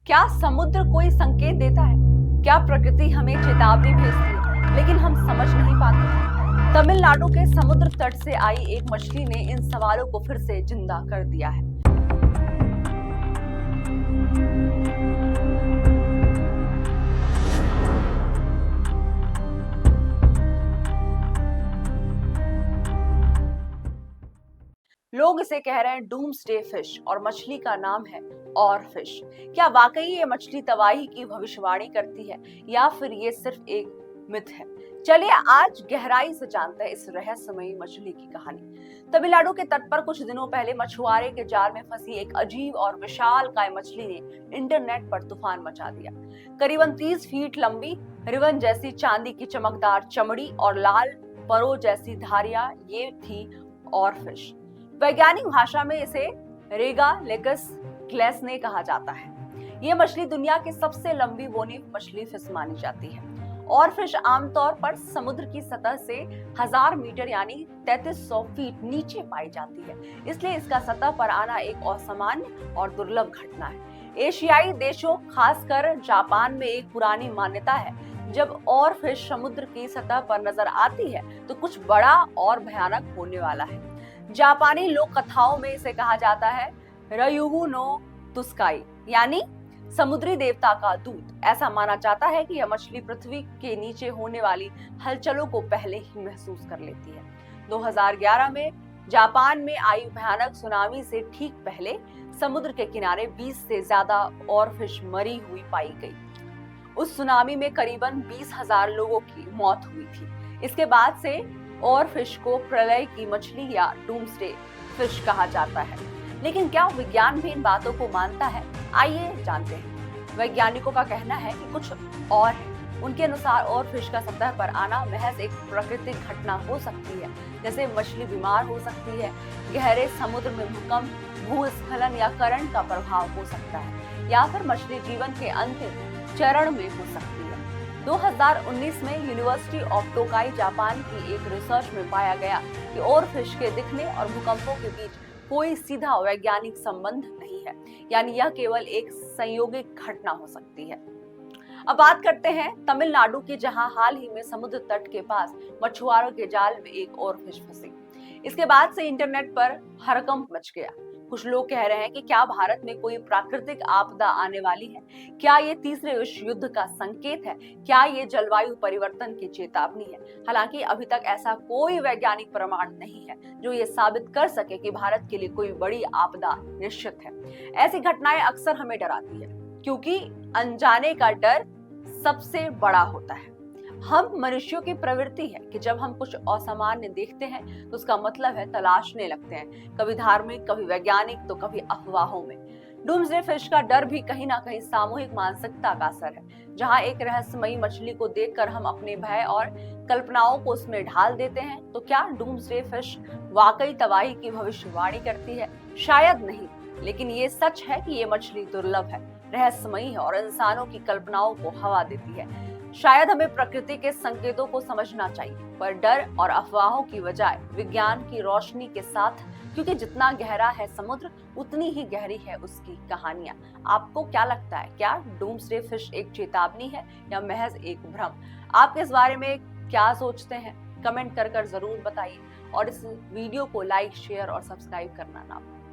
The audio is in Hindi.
क्या समुद्र कोई संकेत देता है? क्या प्रकृति हमें चेतावनी भेजती है लेकिन हम समझ नहीं पाते? तमिलनाडु के समुद्र तट से आई एक मछली ने इन सवालों को फिर से जिंदा कर दिया है। लोग इसे कह रहे हैं डूम्सडे फिश और मछली का नाम है और फिश। क्या वाकई ये मछली तबाही की भविष्यवाणी करती है या फिर ये सिर्फ एक मिथ है? चलिए आज गहराई से जानते हैं इस रहस्यमयी मछली की कहानी। तमिलनाडु के तट पर कुछ दिनों पहले मछुआरे के जाल में फंसी एक अजीब और विशालकाय मछली ने इंटरनेट पर तूफान मचा दिया। करीबन 30 फीट लंबी, रिबन जैसी चांदी की चमकदार चमड़ी और लाल परों जैसी धारियां, ये थी और फिश। वैज्ञानिक भाषा में इसे रेगा लेकस ग्लेसने कहा जाता है। ये मछली दुनिया की सबसे लंबी बोनी मछली फिश मानी जाती है। और फिश आमतौर पर समुद्र की सतह से 1000 मीटर यानी 3300 फीट नीचे पाई जाती है, इसलिए इसका सतह पर आना एक असामान्य और दुर्लभ घटना है। एशियाई देशों, खासकर जापान में एक पुरानी मान्यता है, जब और फिश समुद्र की सतह पर नजर आती है तो कुछ बड़ा और भयानक होने वाला है। जापानी लोक कथाओं में इसे कहा जाता है रयुहु नो तुस्काई, यानी समुद्री देवता का दूत। ऐसा माना जाता है कि यह मछली पृथ्वी के नीचे होने वाली हलचलों को पहले ही महसूस कर लेती है। 2011 में जापान में आई भयानक सुनामी से ठीक पहले समुद्र के किनारे 20 से ज्यादा और फिश मरी हुई पाई गई। उस सुनामी में करीबन 20,000 लोगों की मौत हुई थी। इसके बाद से और फिश को प्रलय की मछली या डूम्सडे फिश कहा जाता है। लेकिन क्या विज्ञान भी इन बातों को मानता है? आइए जानते हैं। वैज्ञानिकों का कहना है कि कुछ और है। उनके अनुसार और फिश का सतह पर आना महज एक प्राकृतिक घटना हो सकती है, जैसे मछली बीमार हो सकती है, गहरे समुद्र में भूकंप, भूस्खलन या करंट का प्रभाव हो सकता है, या फिर मछली जीवन के अंतिम चरण में हो सकती है। 2019 में यूनिवर्सिटी ऑफ टोकाई जापान की एक रिसर्च में पाया गया कि और फिश के दिखने और भूकंपों के बीच कोई सीधा वैज्ञानिक संबंध नहीं है, यानी यह केवल एक संयोगिक घटना हो सकती है। अब बात करते हैं तमिलनाडु की, जहां हाल ही में समुद्र तट के पास मछुआरों के जाल में एक और फिश फंसी। इसके बाद से इंटरनेट पर हड़कंप मच गया। कुछ लोग कह रहे हैं कि क्या भारत में कोई प्राकृतिक आपदा आने वाली है? क्या ये तीसरे विश्व युद्ध का संकेत है? क्या ये जलवायु परिवर्तन की चेतावनी है? हालांकि अभी तक ऐसा कोई वैज्ञानिक प्रमाण नहीं है जो ये साबित कर सके कि भारत के लिए कोई बड़ी आपदा निश्चित है। ऐसी घटनाएं अक्सर हमें डराती है, क्योंकि अनजाने का डर सबसे बड़ा होता है। हम मनुष्यों की प्रवृत्ति है कि जब हम कुछ असामान्य देखते हैं तो उसका मतलब है तलाशने लगते हैं, कभी धार्मिक, कभी वैज्ञानिक, तो कभी अफवाहों में। डूम्सडे फिश का डर भी कहीं ना कहीं सामूहिक मानसिकता का असर है। जहां एक रहस्यमयी मछली को देखकर हम अपने भय और कल्पनाओं को उसमें ढाल देते हैं, तो क्या डूम्सडे फिश वाकई तबाही की भविष्यवाणी करती है? शायद नहीं, लेकिन ये सच है कि ये मछली दुर्लभ है, रहस्यमयी है और इंसानों की कल्पनाओं को हवा देती है। शायद हमें प्रकृति के संकेतों को समझना चाहिए, पर डर और अफवाहों की बजाय विज्ञान की रोशनी के साथ, क्योंकि जितना गहरा है समुद्र उतनी ही गहरी है उसकी कहानियां। आपको क्या लगता है, क्या डूम्सडे फिश एक चेतावनी है या महज एक भ्रम? आप इस बारे में क्या सोचते हैं? कमेंट कर जरूर बताइए और इस वीडियो को लाइक, शेयर और सब्सक्राइब करना ना भूलें।